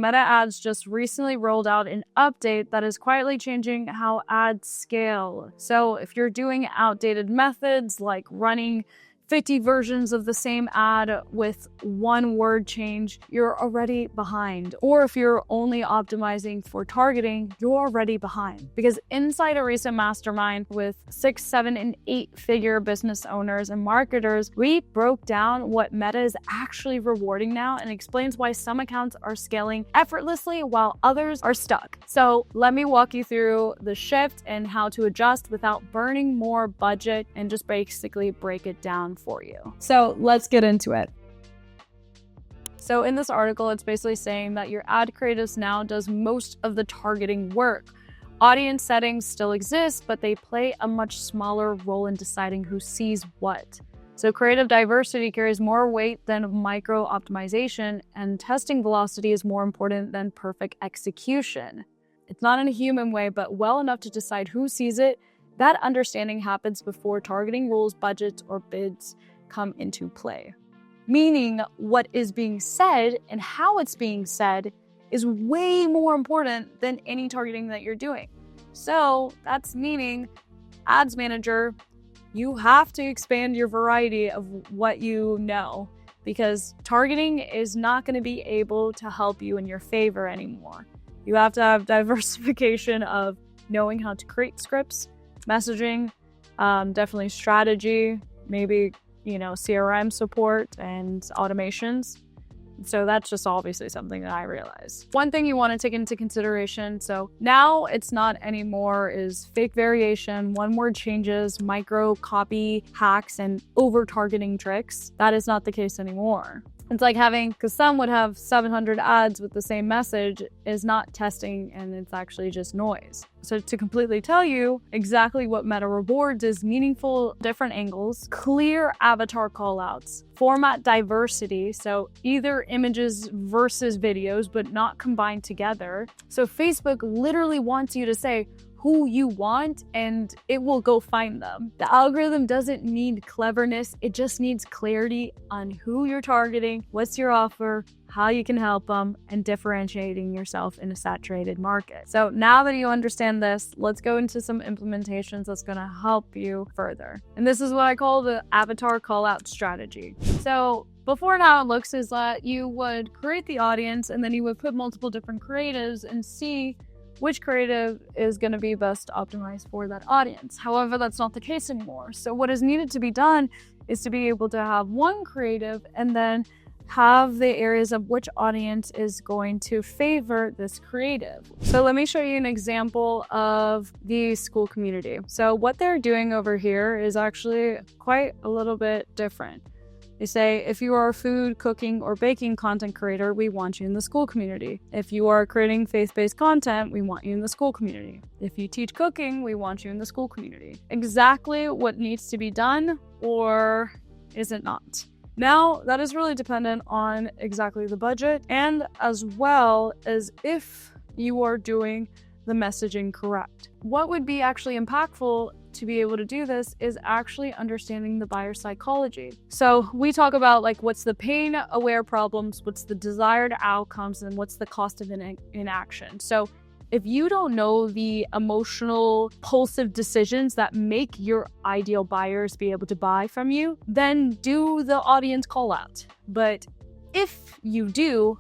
Meta Ads just recently rolled out an update that is quietly changing how ads scale. So if you're doing outdated methods like running 50 versions of the same ad with one word change, you're already behind. Or if you're only optimizing for targeting, you're already behind. Because inside a recent mastermind with 6, 7, and 8-figure business owners and marketers, we broke down what Meta is actually rewarding now and explains why some accounts are scaling effortlessly while others are stuck. So let me walk you through the shift and how to adjust without burning more budget and just basically break it down for you. So let's get into it. So in this article, it's basically saying that your ad creatives now does most of the targeting work. Audience settings still exist, but they play a much smaller role in deciding who sees what. So creative diversity carries more weight than micro optimization, and testing velocity is more important than perfect execution. It's not in a human way, but well enough to decide who sees it. That understanding happens before targeting rules, budgets, or bids come into play. Meaning what is being said and how it's being said is way more important than any targeting that you're doing. So that's meaning, ads manager, you have to expand your variety of what you know, because targeting is not going to be able to help you in your favor anymore. You have to have diversification of knowing how to create scripts, messaging, definitely strategy, maybe, CRM support and automations. So that's just obviously something that I realized. One thing you want to take into consideration, so now it's not anymore is fake variation, one word changes, micro copy hacks, and over targeting tricks. That is not the case anymore. It's like because some would have 700 ads with the same message is not testing, and it's actually just noise. So to completely tell you exactly what Meta rewards is meaningful different angles, clear avatar callouts, format diversity, so either images versus videos, but not combined together. So Facebook literally wants you to say who you want and it will go find them. The algorithm doesn't need cleverness, it just needs clarity on who you're targeting, what's your offer, how you can help them, and differentiating yourself in a saturated market. So now that you understand this, let's go into some implementations that's gonna help you further. And this is what I call the avatar callout strategy. So before now, it looks is that you would create the audience and then you would put multiple different creatives and see which creative is going to be best optimized for that audience. However, that's not the case anymore. So what is needed to be done is to be able to have one creative and then have the areas of which audience is going to favor this creative. So let me show you an example of the school community. So what they're doing over here is actually quite a little bit different. They say, if you are a food, cooking, or baking content creator, we want you in the school community. If you are creating faith-based content, we want you in the school community. If you teach cooking, we want you in the school community. Exactly what needs to be done, or is it not? Now, that is really dependent on exactly the budget, and as well as if you are doing the messaging correct. What would be actually impactful to be able to do this is actually understanding the buyer psychology. So we talk about what's the pain aware problems, what's the desired outcomes, and what's the cost of inaction. So if you don't know the emotional, impulsive decisions that make your ideal buyers be able to buy from you, then do the audience call out. But if you do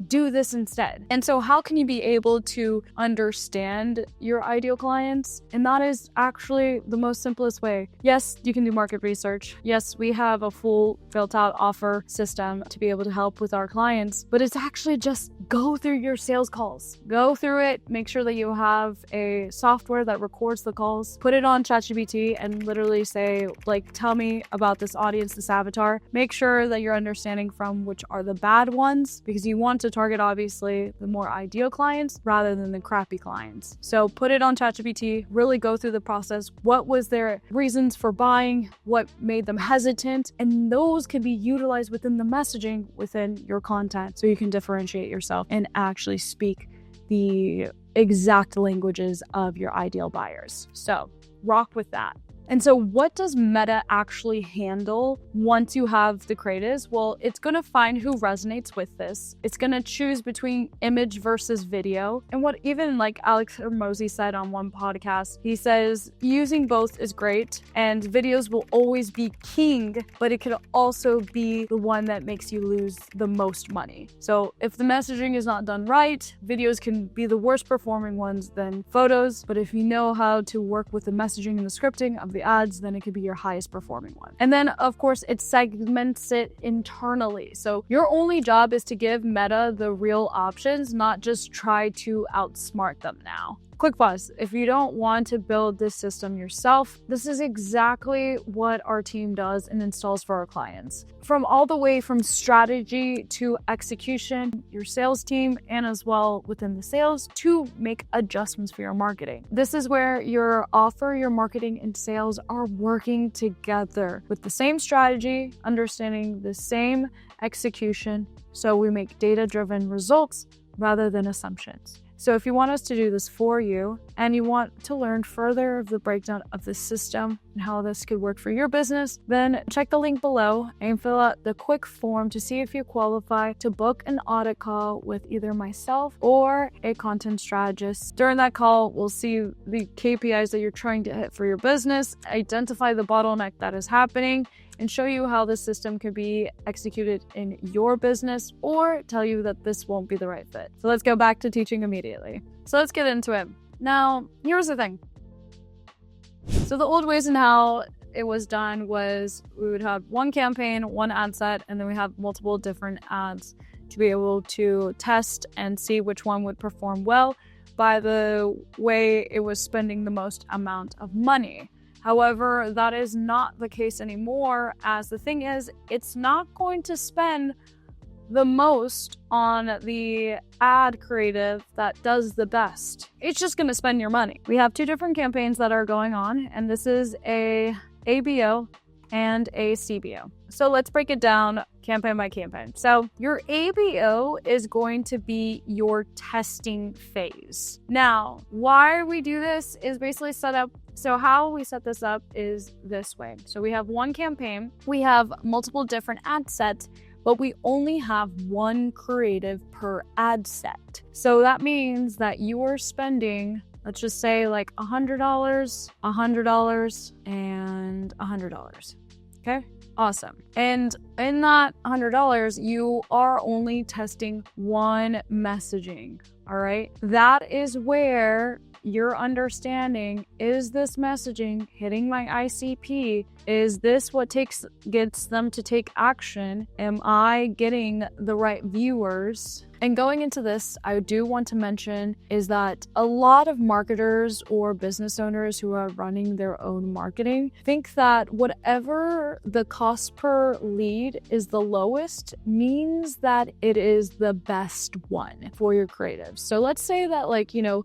this instead. And so how can you be able to understand your ideal clients? And that is actually the most simplest way. Yes, you can do market research. Yes, we have a full built out offer system to be able to help with our clients, but it's actually just go through your sales calls. Go through it, make sure that you have a software that records the calls, put it on ChatGPT and literally say, tell me about this audience, this avatar. Make sure that you're understanding from which are the bad ones, because you want to target obviously the more ideal clients rather than the crappy clients. So put it on ChatGPT, really go through the process. What was their reasons for buying? What made them hesitant? And those can be utilized within the messaging within your content so you can differentiate yourself and actually speak the exact languages of your ideal buyers. So rock with that. And so what does Meta actually handle once you have the creatives? Well, it's going to find who resonates with this. It's going to choose between image versus video. And what even like Alex Hormozi said on one podcast, he says using both is great and videos will always be king, but it could also be the one that makes you lose the most money. So if the messaging is not done right, videos can be the worst performing ones than photos. But if you know how to work with the messaging and the scripting of the ads, then it could be your highest performing one. And then of course it segments it internally. So your only job is to give Meta the real options, not just try to outsmart them now. Quick pause. If you don't want to build this system yourself, this is exactly what our team does and installs for our clients. From all the way from strategy to execution, your sales team, and as well within the sales to make adjustments for your marketing. This is where your offer, your marketing, and sales are working together with the same strategy, understanding the same execution. So we make data-driven results rather than assumptions. So if you want us to do this for you and you want to learn further of the breakdown of the system and how this could work for your business, then check the link below and fill out the quick form to see if you qualify to book an audit call with either myself or a content strategist. During that call, we'll see the KPIs that you're trying to hit for your business, identify the bottleneck that is happening, and show you how this system could be executed in your business or tell you that this won't be the right fit. So let's go back to teaching immediately. So let's get into it. Now, here's the thing. So the old ways and how it was done was we would have one campaign, one ad set, and then we have multiple different ads to be able to test and see which one would perform well by the way it was spending the most amount of money. However, that is not the case anymore, as the thing is, it's not going to spend the most on the ad creative that does the best. It's just going to spend your money. We have two different campaigns that are going on, and this is a ABO and a CBO. So let's break it down campaign by campaign. So your ABO is going to be your testing phase. Now, why we do this is basically set up. So how we set this up is this way. So we have one campaign, we have multiple different ad sets, but we only have one creative per ad set. So that means that you are spending, let's just say like $100, $100, and $100. Okay, awesome. And in that $100, you are only testing one messaging. All right, that is where you're understanding, is this messaging hitting my ICP? Is this what gets them to take action? Am I getting the right viewers? And going into this, I do want to mention is that a lot of marketers or business owners who are running their own marketing think that whatever the cost per lead is the lowest means that it is the best one for your creatives. So let's say that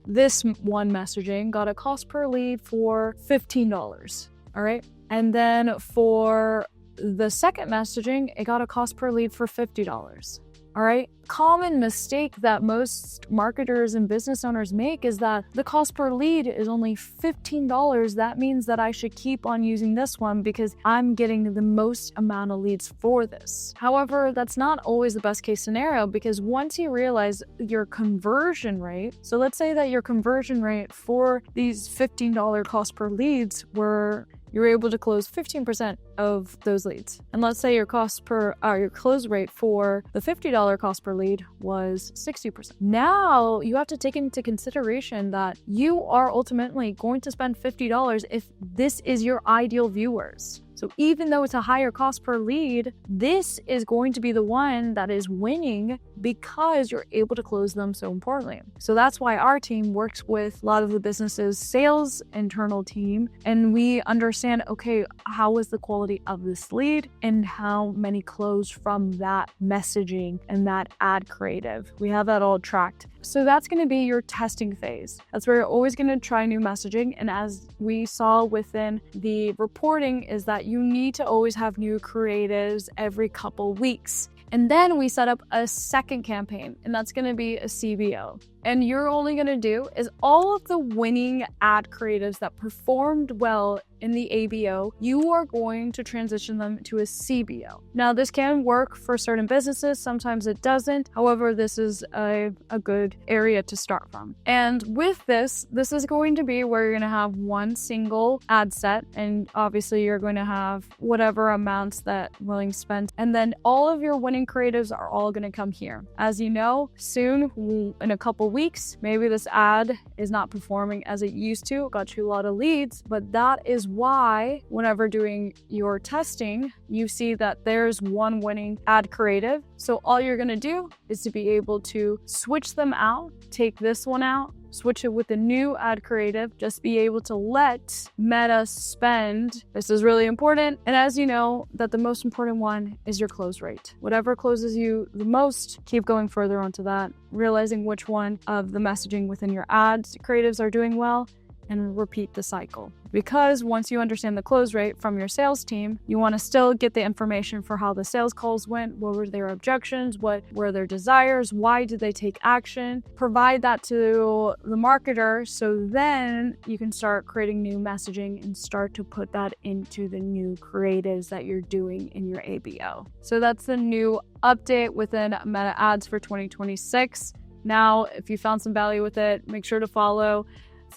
this one messaging got a cost per lead for $15, all right? And then for the second messaging, it got a cost per lead for $50. All right. Common mistake that most marketers and business owners make is that the cost per lead is only $15. That means that I should keep on using this one because I'm getting the most amount of leads for this. However, that's not always the best case scenario, because once you realize your conversion rate, so let's say that your conversion rate for these $15 cost per leads were you're able to close 15% of those leads. And let's say your close rate for the $50 cost per lead was 60%. Now you have to take into consideration that you are ultimately going to spend $50 if this is your ideal viewers. So even though it's a higher cost per lead, this is going to be the one that is winning because you're able to close them so importantly. So that's why our team works with a lot of the business's sales internal team, and we understand, okay, how is the quality of this lead and how many close from that messaging and that ad creative. We have that all tracked. So that's going to be your testing phase. That's where you're always going to try new messaging. And as we saw within the reporting is that you need to always have new creatives every couple weeks. And then we set up a second campaign, and that's going to be a CBO. And you're only going to do is all of the winning ad creatives that performed well in the ABO, you are going to transition them to a CBO. Now, this can work for certain businesses. Sometimes it doesn't. However, this is a good area to start from. And with this is going to be where you're going to have one single ad set. And obviously, you're going to have whatever amounts that willing spent. And then all of your winning creatives are all going to come here. As you know, soon, in a couple weeks, maybe this ad is not performing as it used to. It got you a lot of leads, but that is why whenever doing your testing, you see that there's one winning ad creative. So all you're going to do is to be able to switch them out, take this one out, switch it with a new ad creative, just be able to let Meta spend. This is really important. And as you know, that the most important one is your close rate. Whatever closes you the most, keep going further onto that, realizing which one of the messaging within your ads creatives are doing well, and repeat the cycle. Because once you understand the close rate from your sales team, you want to still get the information for how the sales calls went, what were their objections, what were their desires, why did they take action, provide that to the marketer so then you can start creating new messaging and start to put that into the new creatives that you're doing in your ABO. So that's the new update within Meta Ads for 2026. Now, if you found some value with it, make sure to follow,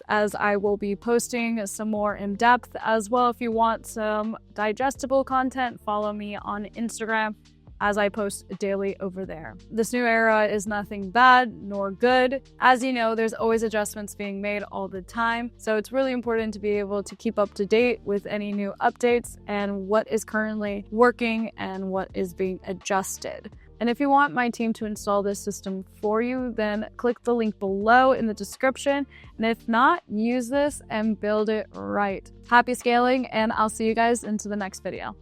as I will be posting some more in depth as well. If you want some digestible content, follow me on Instagram as I post daily over there. This new era is nothing bad nor good. As you know, there's always adjustments being made all the time. So it's really important to be able to keep up to date with any new updates and what is currently working and what is being adjusted. And if you want my team to install this system for you, then click the link below in the description. And if not, use this and build it right. Happy scaling, and I'll see you guys into the next video.